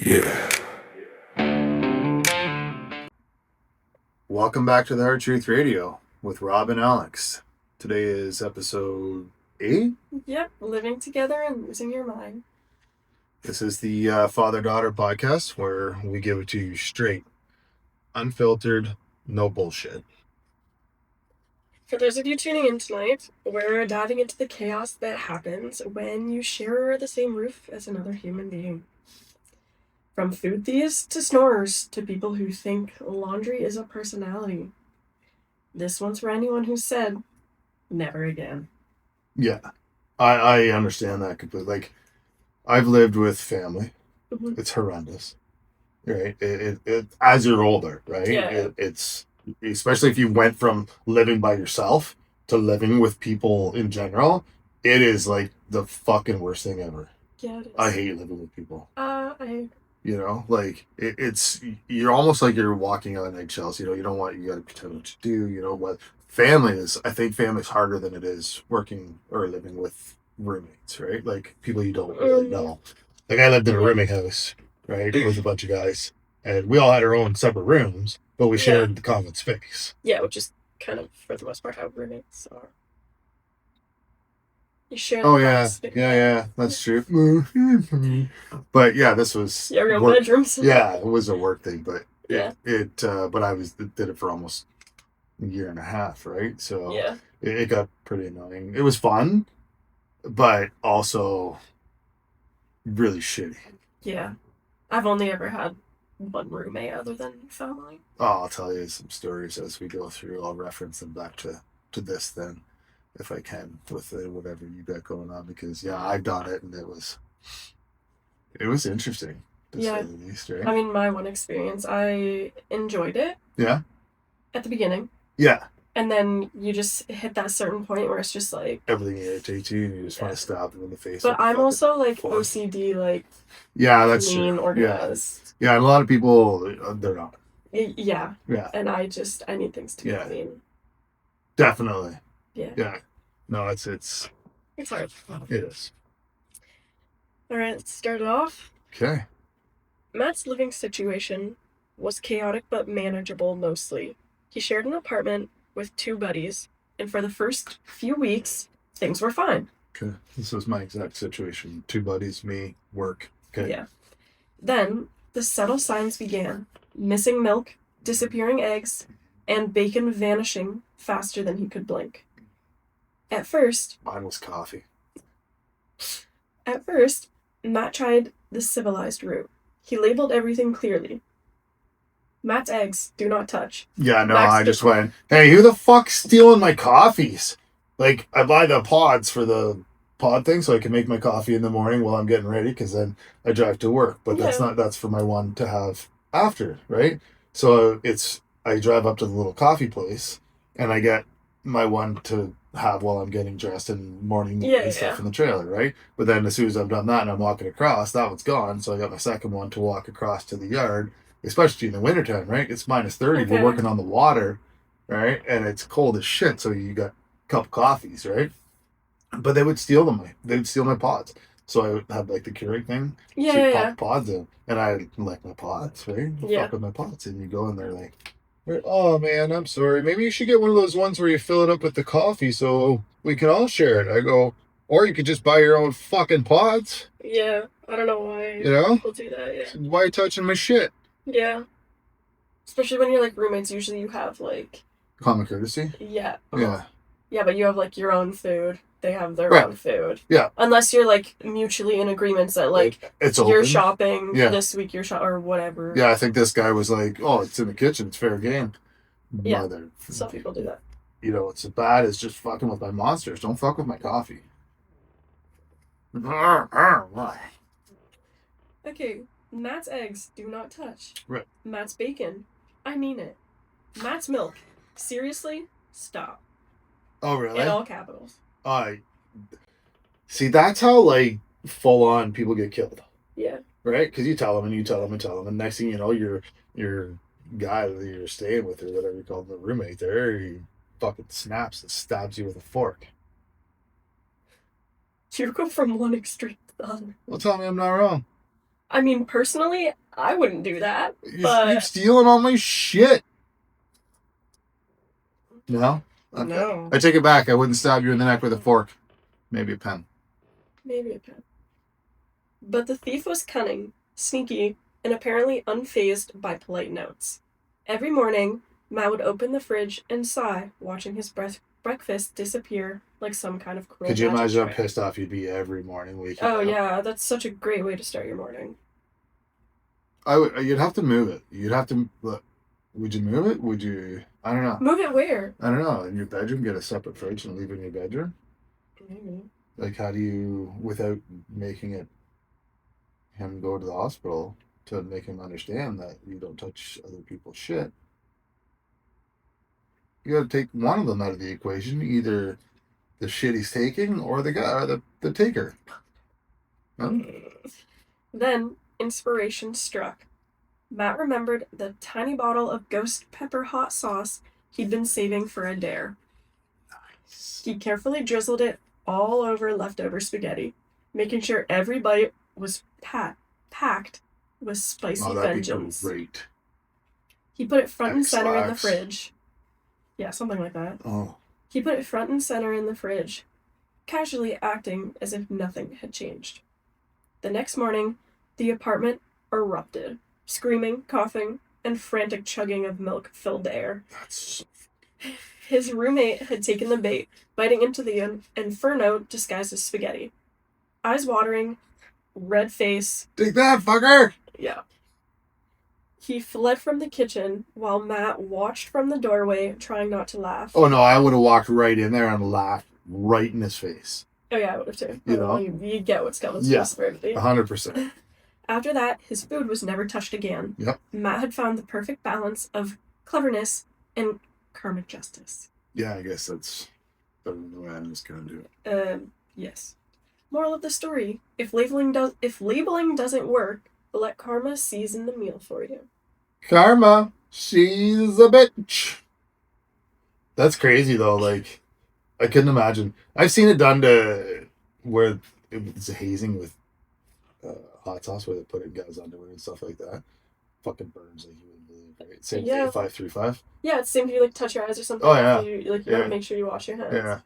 Yeah. Welcome back to the Hard Truth Radio with Rob and Alex. Today is episode 8. Yep, living together and losing your mind. This is the father-daughter podcast where we give it to you straight, unfiltered, no bullshit. For those of you tuning in tonight, we're diving into the chaos that happens when you share the same roof as another human being. From food thieves to snorers to people who think laundry is a personality. This one's for anyone who said, never again. Yeah, I understand that completely. Like, I've lived with family. Mm-hmm. It's horrendous, right? It as you're older, right? Yeah. It's especially if you went from living by yourself to living with people in general. It is like the fucking worst thing ever. Yeah, it is. I hate living with people. You know, like it's you're almost like you're walking on eggshells. You know, you don't want you got to pretend what you do. You know what family is. I think family's harder than it is working or living with roommates, right? Like people you don't really know. Like I lived in a rooming house, right, with a bunch of guys, and we all had our own separate rooms, but we shared the common space. Yeah, which is kind of for the most part how roommates are. You share. Oh yeah, that's true. But yeah, this was your own bedrooms. Yeah, it was a work thing, but but I did it for almost a year and a half, right? So yeah, it got pretty annoying. It was fun, but also really shitty. Yeah, I've only ever had one roommate other than family. Oh, I'll tell you some stories as we go through. I'll reference them back to this then, if I can, with whatever you got going on, because I've done it and it was interesting, to say the least, right? I mean, my one experience, I enjoyed it. Yeah. At the beginning. Yeah. And then you just hit that certain point where it's just like everything irritates you and you just want to stab them in the face. But I'm also like OCD, like that's clean, true. Organized. Yeah, and a lot of people they're not. Yeah. Yeah. And I need things to be clean. Definitely. Yeah. Yeah. No, it's hard. It is. All right, let's start it off. Okay. Matt's living situation was chaotic but manageable mostly. He shared an apartment with 2 buddies, and for the first few weeks, things were fine. Okay. This was my exact situation. 2 buddies, me, work. Okay. Yeah. Then, the subtle signs began. Missing milk, disappearing eggs, and bacon vanishing faster than he could blink. At first... Mine was coffee. At first, Matt tried the civilized route. He labeled everything clearly. Matt's eggs do not touch. Yeah, no, I just went, hey, who the fuck's stealing my coffees? Like, I buy the pods for the pod thing so I can make my coffee in the morning while I'm getting ready, because then I drive to work. But that's for my one to have after, right? So I drive up to the little coffee place and I get my one to have while I'm getting dressed in the morning and stuff in the trailer, right? But then as soon as I've done that and I'm walking across, that one's gone. So I got my second one to walk across to the yard, especially in the wintertime, right? It's minus 30. Okay. We're working on the water, right? And it's cold as shit. So you got a cup of coffees, right? But they would steal them. They would steal my pods. So I would have like the Keurig thing. Yeah, so pop the pods in. And I like my pods, right? Fuck with my pods. And you go in there like, oh man, I'm sorry. Maybe you should get one of those ones where you fill it up with the coffee so we can all share it. I go, or you could just buy your own fucking pods. Yeah, I don't know why people do that. Yeah. Why are you touching my shit? Yeah. Especially when you're like roommates, usually you have like common courtessy. Yeah. Yeah. Yeah, but you have like your own food. They have their own food. Yeah. Unless you're like mutually in agreements that like you're shopping for this week, or whatever. Yeah, I think this guy was like, oh, it's in the kitchen, it's fair game. Yeah. Some people do that. You know, it's as bad as just fucking with my monsters. Don't fuck with my coffee. Okay, Matt's eggs do not touch. Right. Matt's bacon. I mean it. Matt's milk. Seriously? Stop. Oh, really? In all capitals. See, that's how, like, full-on people get killed. Yeah. Right? Because you tell them, and you tell them, and tell them, and next thing you know, your guy that you're staying with, or whatever you call him, the roommate there, he fucking snaps and stabs you with a fork. You go from one extreme to the other. Well, tell me I'm not wrong. I mean, personally, I wouldn't do that. You're stealing all my shit. No? Okay. No. I take it back. I wouldn't stab you in the neck with a fork. Maybe a pen. Maybe a pen. But the thief was cunning, sneaky, and apparently unfazed by polite notes. Every morning, Matt would open the fridge and sigh, watching his breakfast disappear like some kind of cruel Could you magic imagine how trick. pissed off you'd be every morning waking Oh up? yeah, that's such a great way to start your morning. You'd have to move it. You'd have to. Would you move it? Would you? I don't know. Move it where? I don't know. In your bedroom, get a separate fridge and leave it in your bedroom. Maybe. Like, how do you, without making him go to the hospital to make him understand that you don't touch other people's shit? You got to take one of them out of the equation, either the shit he's taking or the guy, or the taker. Huh? Then inspiration struck. Matt remembered the tiny bottle of ghost pepper hot sauce he'd been saving for a dare. Nice. He carefully drizzled it all over leftover spaghetti, making sure every bite was packed with spicy vengeance. That'd be great. He put it front and center in the fridge. Yeah, something like that. Oh. He put it front and center in the fridge, casually acting as if nothing had changed. The next morning, the apartment erupted. Screaming, coughing, and frantic chugging of milk filled the air. That's His roommate had taken the bait, biting into the inferno disguised as spaghetti. Eyes watering, red face. Take that, fucker! Yeah. He fled from the kitchen while Matt watched from the doorway, trying not to laugh. Oh no, I would have walked right in there and laughed right in his face. Oh yeah, I would have too. You know? You get what's coming. Yeah, 100%. After that, his food was never touched again. Yep. Matt had found the perfect balance of cleverness and karmic justice. Yeah, I guess that's better than the way I'm just gonna do it. Yes. Moral of the story: if labeling doesn't work, let karma season the meal for you. Karma, she's a bitch. That's crazy though. Like, I couldn't imagine. I've seen it done to where it's hazing with hot sauce, where they put it in guys' underwear and stuff like that. Fucking burns like you wouldn't believe. Right? Same thing. 535. Yeah, it's the same if you touch your eyes or something. Oh yeah. You gotta make sure you wash your hands. Yeah.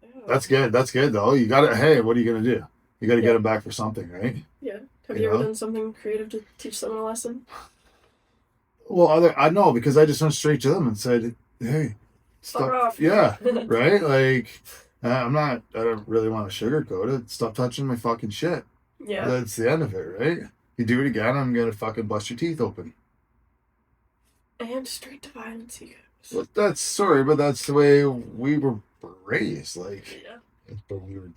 Oh. That's good. That's good though. You got to. Hey, what are you gonna do? You got to get them back for something, right? Yeah. Have you ever done something creative to teach someone a lesson? Well, I know, because I just went straight to them and said, "Hey, stop." Yeah, right. Like, I don't really want to sugarcoat it. Stop touching my fucking shit. Yeah. That's the end of it, right? You do it again, I'm gonna fucking bust your teeth open. And straight to violence he goes. Well, that's the way we were raised. Like, yeah. But we were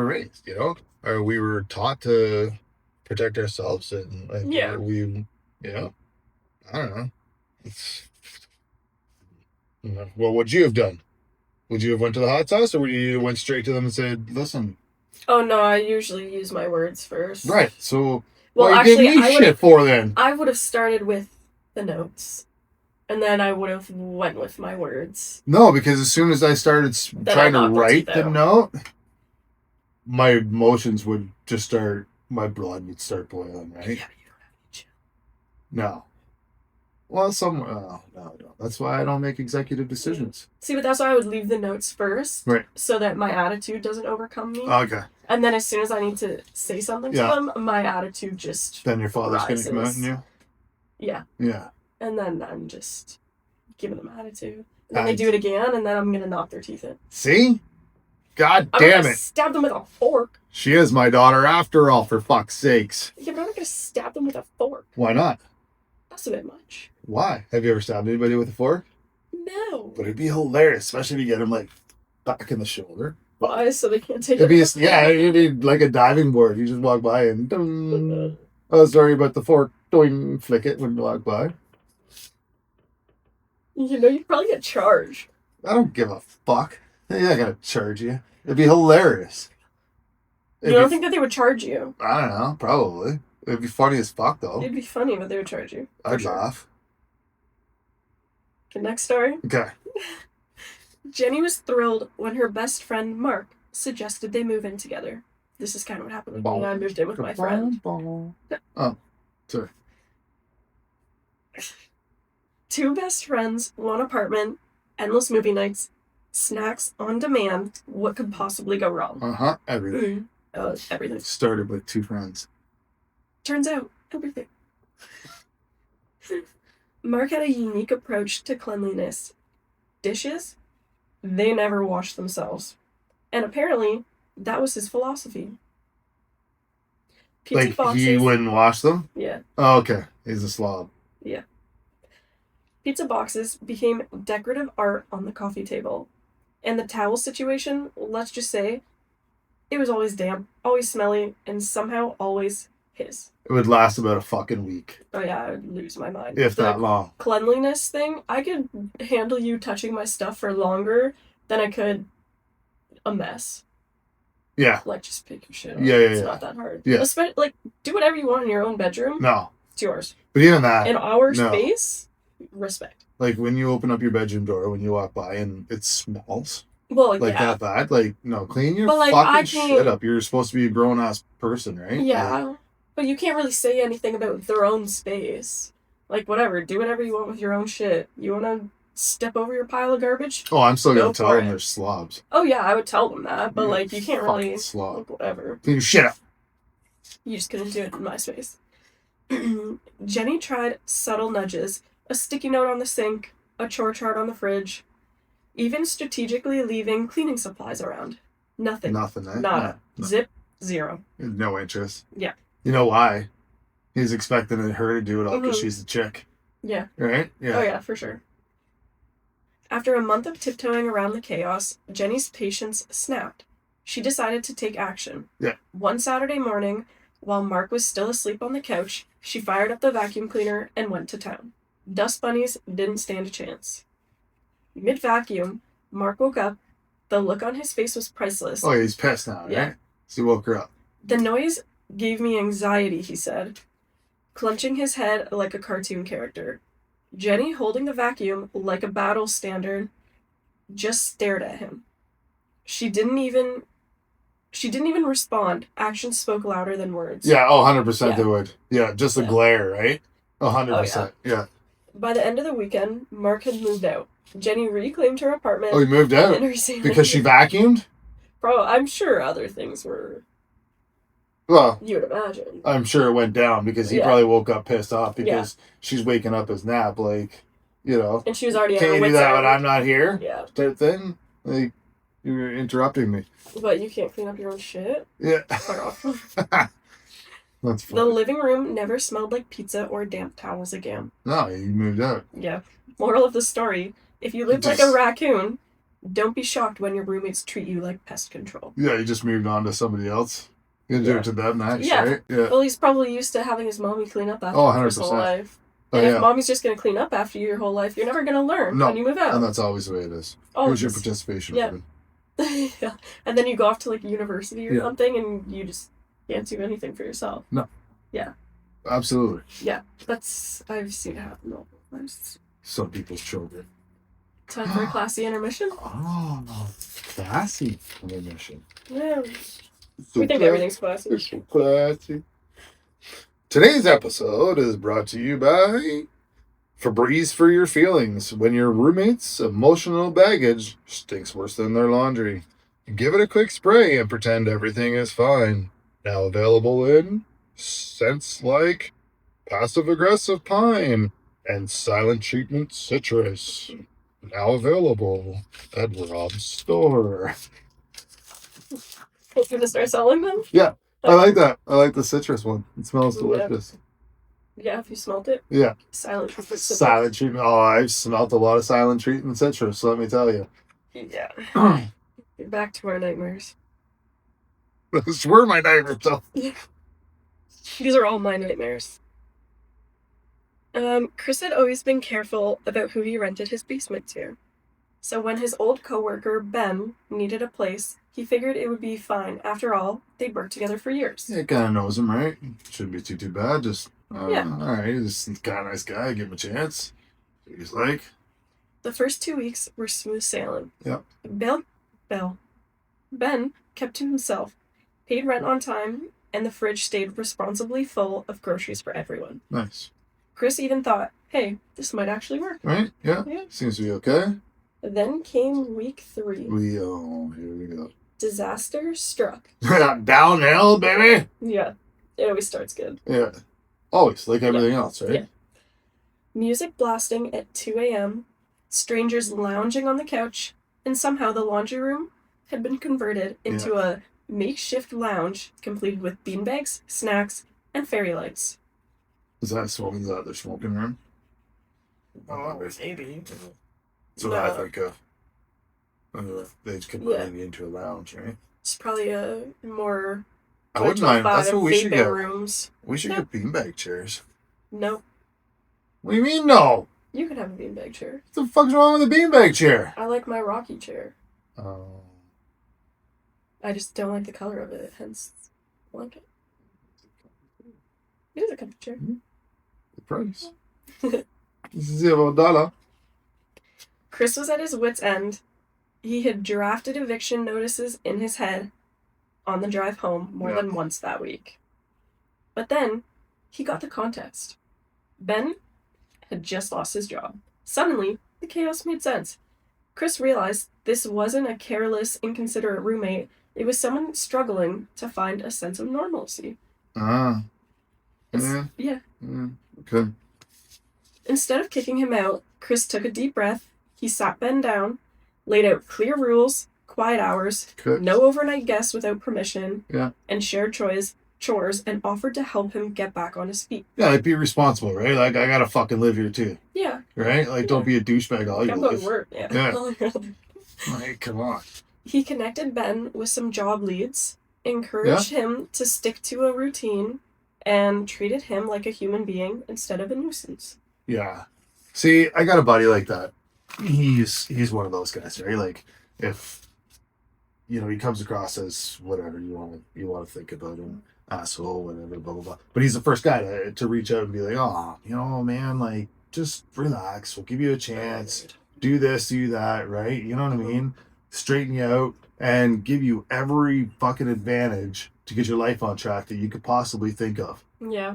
raised, you know, or we were taught to protect ourselves, and like, I don't know. Well, what'd you have done? Would you have went to the hot sauce, or would you went straight to them and said, "Listen"? Oh no, I usually use my words first. Right. So, well, what actually, you give me shit for then? I would have started with the notes, and then I would have went with my words. No, because as soon as I started trying to write the note, my emotions would just start. My blood would start boiling. Right? Yeah, but you don't have any chill. No. Well, no. That's why I don't make executive decisions. See, but that's why I would leave the notes first. Right. So that my attitude doesn't overcome me. Okay. And then as soon as I need to say something to them, my attitude just Then your father's going to come out on you? Yeah. Yeah. And then I'm just giving them attitude. And then they do it again, and then I'm going to knock their teeth in. See? God damn it. I'm going to stab them with a fork. She is my daughter after all, for fuck's sakes. Yeah, but I'm not going to stab them with a fork. Why not? That's a bit much. Why? Have you ever stabbed anybody with a fork? No. But it'd be hilarious, especially if you get them like back in the shoulder. Why? So they can't take it. It'd be like a diving board. You just walk by and ding. Oh, sorry about the fork. Doing, flick it when you walk by. You know, you'd probably get charged. I don't give a fuck. Yeah, I gotta charge you. It'd be hilarious. You don't think that they would charge you? I don't know. Probably. It'd be funny as fuck, though. It'd be funny, but they would charge you. I'd laugh. Okay, next story. Okay. Jenny was thrilled when her best friend, Mark, suggested they move in together. This is kind of what happened with me when I moved in with my friend. Oh, sorry. 2 best friends, 1 apartment, endless movie nights, snacks on demand. What could possibly go wrong? Everything. Everything. Started with 2 friends. Turns out, everything. Mark had a unique approach to cleanliness. Dishes, they never washed themselves. And apparently, that was his philosophy. Pizza Like, boxes, he wouldn't wash them? Yeah. Oh, okay. He's a slob. Yeah. Pizza boxes became decorative art on the coffee table. And the towel situation, let's just say, it was always damp, always smelly, and somehow always his. It would last about a fucking week. Oh yeah, I would lose my mind. If that long. Cleanliness thing, I could handle you touching my stuff for longer than I could a mess. Yeah. Like, just pick your shit up. Yeah. It's not that hard. Yeah. Especially, like, do whatever you want in your own bedroom. No. It's yours. But even that. In our space, respect. Like, when you open up your bedroom door, when you walk by and it smells. Well, like yeah. that bad. Like, no, clean your but, like, fucking shit up. You're supposed to be a grown-ass person, right? Yeah. Like, but you can't really say anything about their own space. Like, whatever. Do whatever you want with your own shit. You want to step over your pile of garbage? oh, I'm still going Go to tell for them it. they're slobs. Oh, yeah, I would tell them that. But, You're like, you can't fucking really... slob. Like, whatever. Clean your shit up. You just couldn't do it in my space. Jenny tried subtle nudges. A sticky note on the sink. A chore chart on the fridge. Even strategically leaving cleaning supplies around. Nothing. Nothing, eh? Nada. No. Zip. Zero. No interest. Yeah. You know why? He's expecting her to do it all because Mhm. she's a chick. Yeah. Right? Yeah. Oh, yeah, for sure. After a month of tiptoeing around the chaos, Jenny's patience snapped. She decided to take action. Yeah. One Saturday morning, while Mark was still asleep on the couch, she fired up the vacuum cleaner and went to town. Dust bunnies didn't stand a chance. Mid-vacuum, Mark woke up. The look on his face was priceless. Oh, he's pissed now, right? Yeah. So he woke her up. The noise gave me anxiety, he said, clenching his head like a cartoon character. Jenny, holding the vacuum like a battle standard, just stared at him. She didn't even respond. Actions spoke louder than words. Yeah, 100% Yeah. they would. Yeah, just the Yeah. glare, right? 100%. Yeah. By the end of the weekend, Mark had moved out. Jenny reclaimed her apartment. Oh, he moved out? And her ceiling. Because she vacuumed? Bro, I'm sure other things were... Well, you would imagine. I'm sure it went down because he Yeah. probably woke up pissed off because she's waking up his nap, like, you know. And she was already at Can't her you do wit's that end. when I'm not here? Yeah. Type thing? Like, you're interrupting me. But you can't clean up your own shit? Yeah. Fuck off. That's The funny. living room never smelled like pizza or damp towels again. No, he moved out. Yeah. Moral of the story, if you live like a raccoon, don't be shocked when your roommates treat you like pest control. Yeah, he just moved on to somebody else. You do it to them next, Yeah. right? Yeah. Well, he's probably used to having his mommy clean up after Oh, him his whole 100%. life. Oh, And yeah. if mommy's just going to clean up after you your whole life, you're never going to learn No. when you move out. And that's always the way it is. Oh, Here's your just- participation yeah. ribbon. Yeah. And then you go off to like university or Yeah. something and you just can't do anything for yourself. No. Yeah. Absolutely. Yeah. I've seen it happen all the time. Some people's children. Time for a classy intermission. Oh, classy intermission. Yeah. So We think everything's classy. It's so classy. Today's episode is brought to you by Febreze for your feelings. When your roommate's emotional baggage stinks worse than their laundry, give it a quick spray and pretend everything is fine. Now available in scents like passive-aggressive pine and silent treatment citrus. Now available at Rob's store. We're going to start selling them? Yeah, I like that. I like the citrus one. It smells delicious. Yeah, if you smelt it. Yeah. Silent treatment. Silent treatment. Oh, I've smelled a lot of silent treatment citrus, let me tell you. Yeah. Back to our nightmares. Those were my nightmares, though. These are all my nightmares. Chris had always been careful about who he rented his basement to. So when his old coworker, Ben, needed a place, he figured it would be fine. After all, they'd worked together for years. Yeah, kind of knows him, right? Shouldn't be too bad. Just, Yeah. all right, he's kind of nice guy. Give him a chance. He's like, The first 2 weeks were smooth sailing. Yep. Ben kept to himself. paid rent on time, and the fridge stayed responsibly full of groceries for everyone. Nice. Chris even thought, hey, this might actually work. Right? Yeah. Seems to be okay. Then came week 3. Here we go. Disaster struck. Downhill, baby. Yeah. It always starts good. Yeah. Always, like everything else, right? Yeah. Music blasting at 2 a.m., strangers lounging on the couch, and somehow the laundry room had been converted into a makeshift lounge completed with beanbags, snacks, and fairy lights. Is that their smoking room? Oh, maybe. That's what I think of. They just converted it into a lounge, right? It's probably a more... I wouldn't mind. That's what we should get. Rooms. We should get beanbag chairs. No. What do you mean, no? You can have a beanbag chair. What the fuck's wrong with a beanbag chair? I like my rocky chair. Oh. I just don't like the color of it, hence I like it. It is a comfy chair. The price. $0. Chris was at his wit's end. He had drafted eviction notices in his head on the drive home more than once that week. But then, he got the context. Ben had just lost his job. Suddenly, the chaos made sense. Chris realized this wasn't a careless, inconsiderate roommate. It was someone struggling to find a sense of normalcy. Yeah. Okay. Instead of kicking him out, Chris took a deep breath. He sat Ben down, laid out clear rules, quiet hours, no overnight guests without permission, and shared chores, and offered to help him get back on his feet. Yeah, like be responsible, right? Like I gotta fucking live here too. Yeah. Right? Like don't be a douchebag all your life. I'm going to work. Yeah. Like, come on. He connected Ben with some job leads, encouraged him to stick to a routine, and treated him like a human being instead of a nuisance. Yeah. See, I got a buddy like that. He's one of those guys, right? Like if he comes across as whatever you want to think about him, asshole, whatever, blah blah blah. But he's the first guy to reach out and be like, oh, man, like just relax. We'll give you a chance. Do this, do that, right? You know what I mean? Straighten you out and give you every fucking advantage to get your life on track that you could possibly think of. Yeah.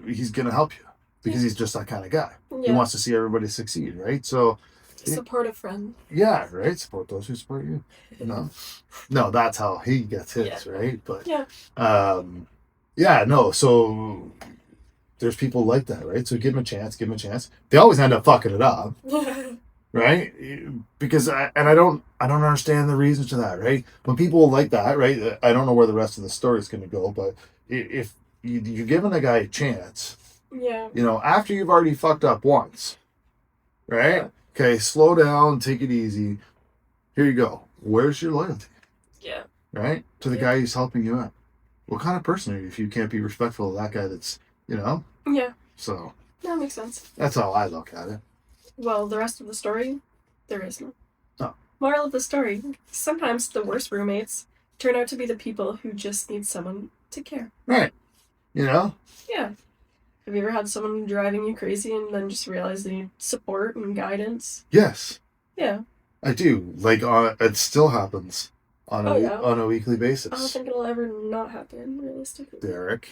He's gonna help you because he's just that kind of guy. Yeah. He wants to see everybody succeed, right? So. Support friend. Yeah, right? Support those who support you. No, that's how he gets his, right? But so there's people like that, right? So give him a chance. They always end up fucking it up. Right? Because I don't understand the reasons to that, right? When people like that, right? I don't know where the rest of the story is going to go, but if you're giving a guy a chance, after you've already fucked up once, right? Yeah. Okay, slow down, take it easy. Here you go. Where's your loyalty? Yeah. Right? To the guy who's helping you out. What kind of person are you if you can't be respectful of that guy that's, Yeah. So. That makes sense. That's how I look at it. Well, the rest of the story, there is no. Oh. Moral of the story, sometimes the worst roommates turn out to be the people who just need someone to care. Right. Yeah. Have you ever had someone driving you crazy and then just realize they need support and guidance? Yes. Yeah. I do. Like, it still happens on a weekly basis. I don't think it'll ever not happen, realistically. Derek.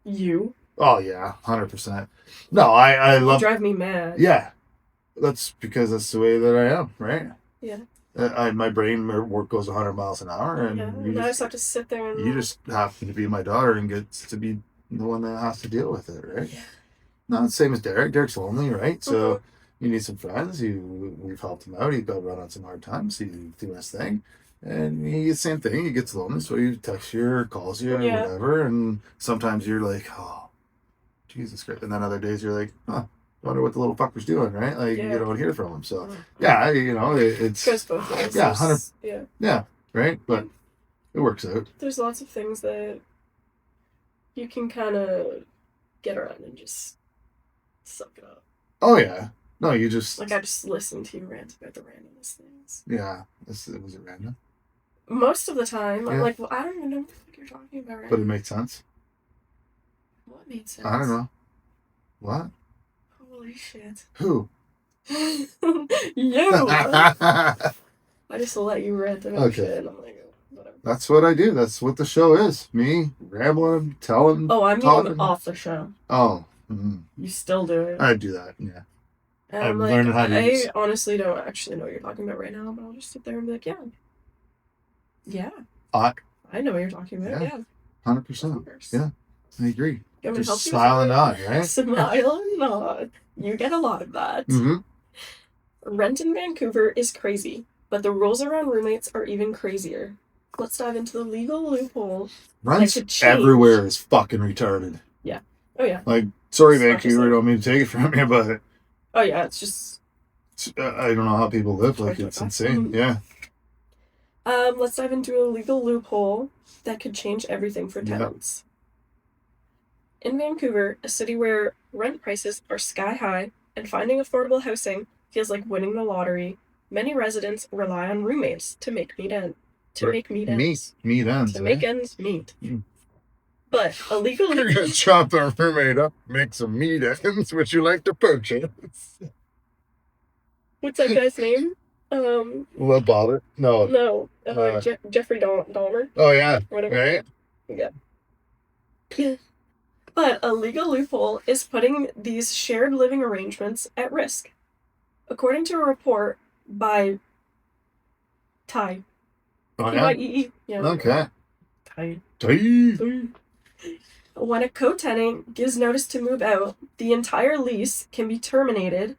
You? Oh, yeah. 100%. No, I love... You drive me mad. Yeah. That's because that's the way that I am, right? Yeah. My brain work goes 100 miles an hour, and I just have to sit there and... You just happen to be my daughter and get to be the one that has to deal with it, right? Yeah. Not the same as Derek. Derek's lonely, right? So you need some friends. We've helped him out. He got run on some hard times. He's doing his thing. And he, same thing. He gets lonely, so he texts you or calls you or whatever. And sometimes you're like, oh, Jesus Christ. And then other days you're like, huh. Wonder what the little fucker's doing, right? Like, you don't hear from him. So, it's... Goes both ways. Yeah, 100... Yeah, right? But it works out. There's lots of things that you can kind of get around and just suck it up. Oh, yeah. No, you just... Like, I just listened to you rant about the randomest things. Yeah. Was it random? Most of the time. I'm like, well, I don't even know what the fuck you're talking about right But it made sense? What made sense? I don't know. What? Holy shit. Who? You! I just let you rant about shit, and I'm like, whatever. That's what I do. That's what the show is. Me rambling, telling. Oh, I mean talking. off the show. Oh. Mm-hmm. You still do it. I do that, yeah. And I'm like, learning how to use. I honestly don't actually know what you're talking about right now, but I'll just sit there and be like, yeah. Yeah. I know what you're talking about, yeah. 100%. Yeah, I agree. Just smile and nod, right? Smile and nod. You get a lot of that. Mm-hmm. Rent in Vancouver is crazy, but the rules around roommates are even crazier. Let's dive into the legal loophole. Rent everywhere is fucking retarded. Yeah. Oh, yeah. Like, sorry, Vancouver, I don't mean to take it from you, but... Oh, yeah, it's just... I don't know how people live. Like, it's insane. Yeah. Let's dive into a legal loophole that could change everything for tenants. In Vancouver, a city where rent prices are sky high and finding affordable housing feels like winning the lottery, many residents rely on roommates to make ends. Make ends meet. But illegally... You're going to chop our roommate up, make some meat ends, which you like to purchase. What's that guy's name? Love Bother? No. No. Jeffrey Dahmer. Oh, yeah. Whatever. Right? Yeah. But a legal loophole is putting these shared living arrangements at risk. According to a report by Ty. Oh, yeah? T-Y-E-E. Yeah. Okay. Ty. Ty. When a co-tenant gives notice to move out, the entire lease can be terminated.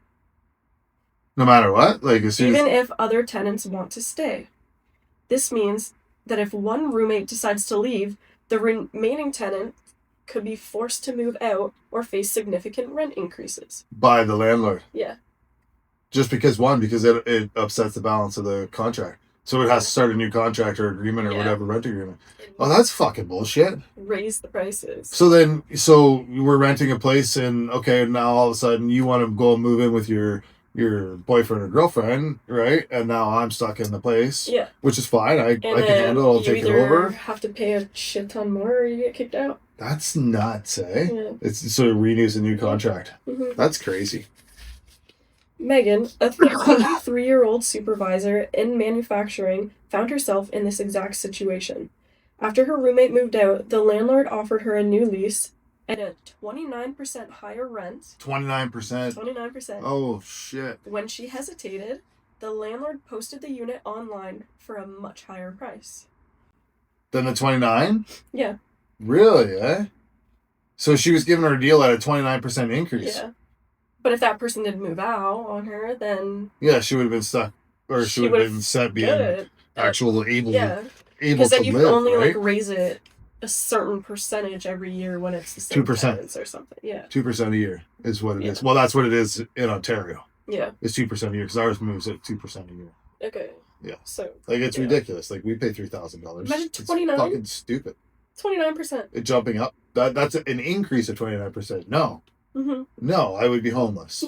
No matter what? Like, even if other tenants want to stay. This means that if one roommate decides to leave, the remaining tenant could be forced to move out or face significant rent increases. By the landlord. Yeah. Just because it upsets the balance of the contract. So it has to start a new contract or agreement or whatever, rent agreement. Oh, that's fucking bullshit. Raise the prices. So we're renting a place and, okay, now all of a sudden you want to go move in with your boyfriend or girlfriend, right? And now I'm stuck in the place. Yeah. Which is fine. I can handle it. I'll take it over. You have to pay a shit ton more or you get kicked out. That's nuts, eh? Yeah. It's so it renews a new contract. Mm-hmm. That's crazy. Megan, a 33-year-old supervisor in manufacturing, found herself in this exact situation. After her roommate moved out, the landlord offered her a new lease at a 29% higher rent. 29%? 29%. Oh, shit. When she hesitated, the landlord posted the unit online for a much higher price. Than the 29? Yeah. Really, eh? So she was giving her a deal at a 29% increase. Yeah. But if that person didn't move out on her, then... Yeah, she would have been stuck. Or she would have been set being able to live. Because then you can only raise it a certain percentage every year when it's the same 2% tenants or something. Yeah. 2% a year is what it is. Well, that's what it is in Ontario. Yeah. It's 2% a year because ours moves at 2% a year. Okay. Yeah. So it's ridiculous. Like we pay $3,000. Imagine 29. It's fucking stupid. 29%. It jumping up. That's an increase of 29%. No. Mm-hmm. No, I would be homeless.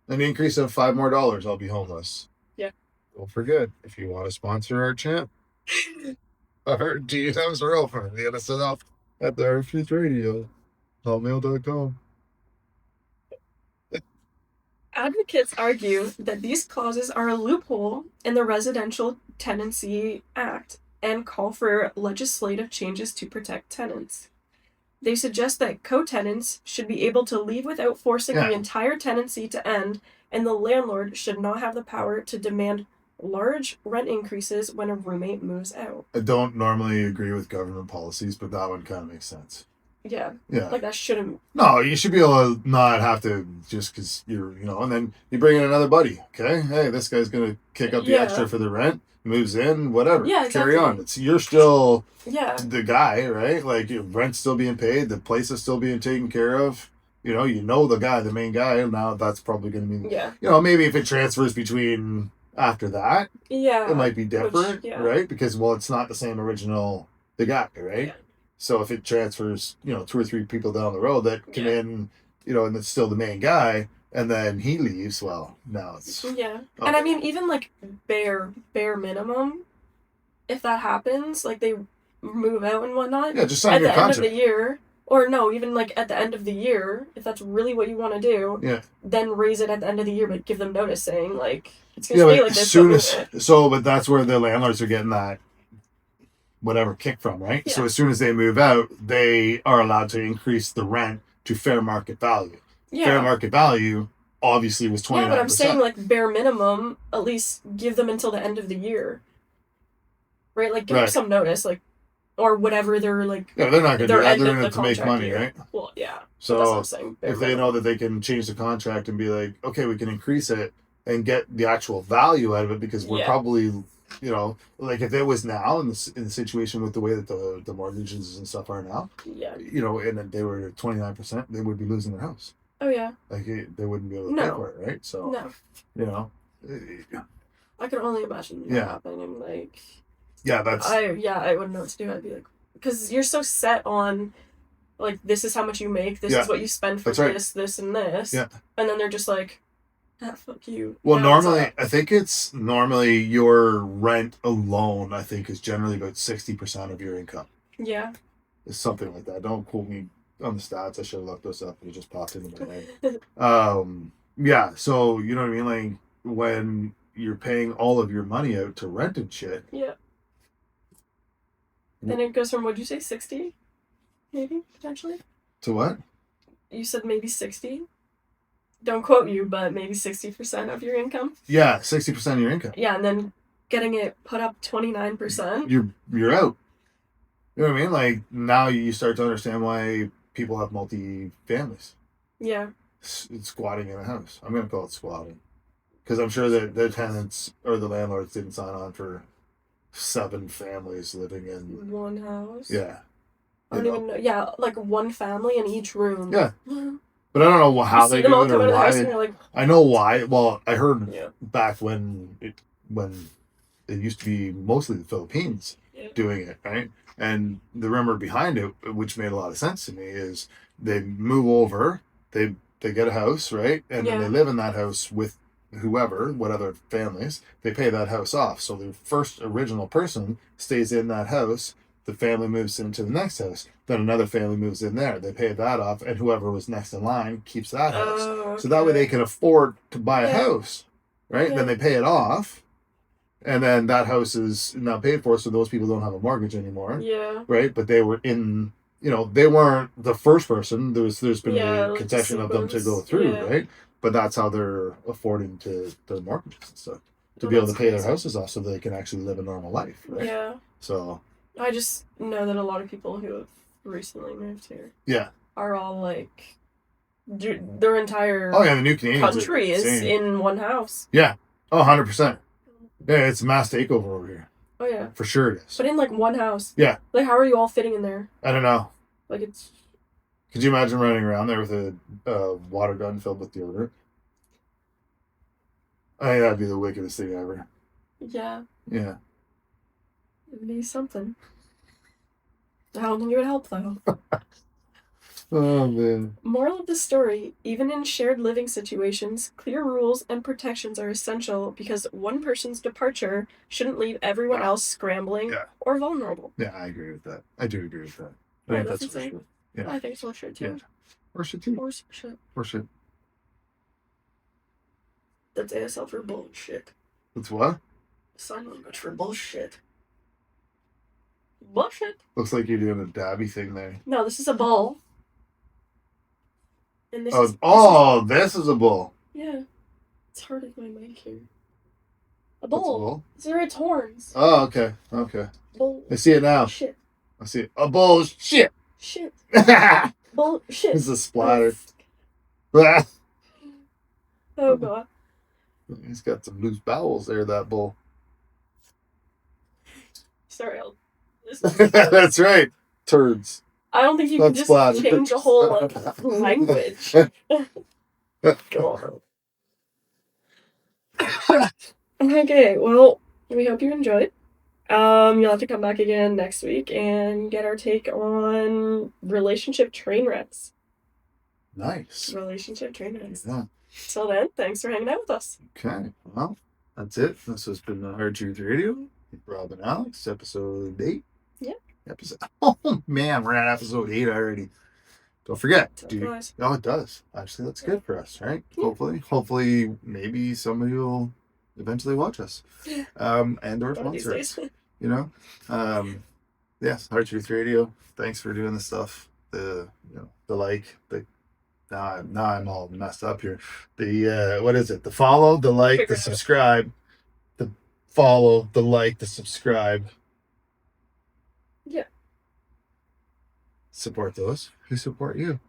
An increase of $5 more, I'll be homeless. Yeah. Don't forget, if you want to sponsor our channel, our DMs are open. Hit us up at the Earthfeeds Radio, hotmail.com. Advocates argue that these clauses are a loophole in the Residential Tenancy Act and call for legislative changes to protect tenants. They suggest that co-tenants should be able to leave without forcing the entire tenancy to end, and the landlord should not have the power to demand large rent increases when a roommate moves out. I don't normally agree with government policies, but that one kind of makes sense. Yeah. Yeah. Like that shouldn't... No, you should be able to not have to just because you're, and then you bring in another buddy, okay? Hey, this guy's going to kick up the extra for the rent. Moves in, whatever. Yeah, exactly. Carry on. You're still the guy, right? Like your rent's still being paid, the place is still being taken care of. The guy, the main guy. Now that's probably going to be, maybe if it transfers between after that, it might be different, right? Because it's not the same original the guy, right? Yeah. So if it transfers, 2 or 3 people down the road that come in, and it's still the main guy. And then he leaves. Well, now it's... Yeah. Okay. And I mean, even, bare minimum, if that happens, they move out and whatnot... Yeah, just sign your contract. At the end of the year... Or no, even, at the end of the year, if that's really what you want to do... Then raise it at the end of the year, but give them notice saying, it's going to stay like this. But that's where the landlords are getting that whatever kick from, right? Yeah. So as soon as they move out, they are allowed to increase the rent to fair market value. Yeah. Fair market value obviously was 29%. Yeah, but I'm saying like bare minimum, at least give them until the end of the year. Right? Like give them some notice, like, or whatever they're like. Yeah, they're not going to do that. They're in it to make money, year. Right? Well, yeah. So that's what I'm saying. If they know that they can change the contract and be like, okay, we can increase it and get the actual value out of it, because we're probably, you know, like if it was now in the situation with the way that the mortgages and stuff are now, you know, and they were 29%, they would be losing their house. Oh yeah. Like they wouldn't be able to pay for it, right? So you know, I could only imagine that happening. Like I wouldn't know what to do. I'd be like, because you're so set on, like, this is how much you make, this is what you spend for this, and this. Yeah. And then they're just like, fuck you. Well, normally, I think it's normally your rent alone, I think, is generally about 60% of your income. Yeah. It's something like that. Don't quote me on the stats. I should have looked those up. It just popped into my head. Yeah, so, you know what I mean? Like, when you're paying all of your money out to rent and shit. Yeah. Then it goes from, what'd you say, 60? Maybe, potentially? To what? You said maybe 60? Don't quote you, but maybe 60% of your income? Yeah, 60% of your income. Yeah, and then getting it put up 29%. You're out. You know what I mean? Like, now you start to understand why people have multi-families. Yeah. It's squatting in a house. I'm going to call it squatting. Because I'm sure that the tenants or the landlords didn't sign on for 7 families living in one house. Yeah. I don't even know. Yeah, like one family in each room. Yeah. But I don't know how they do it or why. Like, I know why. Well, I heard back when it used to be mostly the Philippines doing it, right? And the rumor behind it, which made a lot of sense to me, is they move over, they get a house, right? And then they live in that house with whoever, what other families, they pay that house off. So the first original person stays in that house, the family moves into the next house, then another family moves in there, they pay that off, and whoever was next in line keeps that house. Okay. So that way they can afford to buy a house, right? Then they pay it off, and then that house is now paid for, so those people don't have a mortgage anymore. Yeah. Right? But they were in, you know, they weren't the first person. There's been a concession of them to go through, right? But that's how they're affording to their mortgages and stuff. To be able to pay their houses off so they can actually live a normal life, right? Yeah. So I just know that a lot of people who have recently moved here are all like, their entire the new Canadians country is in one house. Yeah. Oh, 100%. Yeah, it's a mass takeover over here. Oh, yeah. For sure it is. But in, like, one house. Yeah. Like, how are you all fitting in there? I don't know. Like, it's... Could you imagine running around there with a water gun filled with deodorant? I think that'd be the wickedest thing ever. Yeah. Yeah. It'd be something. I don't think it would help, though. Oh, man. Moral of the story, even in shared living situations, clear rules and protections are essential because one person's departure shouldn't leave everyone else scrambling or vulnerable. Yeah, I agree with that. I do agree with that. I think that's for sure. Yeah. I think it's horseshit, too. Yeah. Horseshit, too. Horseshit. Horseshit. That's ASL for bullshit. That's what? Sign language for bullshit. Bullshit. Looks like you're doing a dabby thing there. No, this is a bull. And this this is a bull. Yeah. It's hard as my mic here. A bull. There its horns. Oh, okay. Okay. Bull. I see it now. Shit. I see it. A bull shit. Shit. Bull shit. It's a splatter. Oh, God. He's got some loose bowels there, that bull. Sorry, That's right. Turds. I don't think you can just change a whole language. God. Okay, well, we hope you enjoyed. You'll have to come back again next week and get our take on relationship train wrecks. Nice. Relationship train wrecks. Yeah. Till then, thanks for hanging out with us. Okay, well, that's it. This has been Hard Truth Radio. Rob and Alex, episode 8. Yeah. Oh, man, we're at episode 8 already. Don't forget. Oh, it does. Actually, that's good for us, right? Yeah. Hopefully, maybe somebody will eventually watch us. And or sponsor us. You know? Yes, Hard Truth Radio. Thanks for doing the stuff. The now I'm all messed up here. The what is it? The follow, the like, Figure the it out. subscribe, the follow, the like, the subscribe. Yeah. Support those who support you.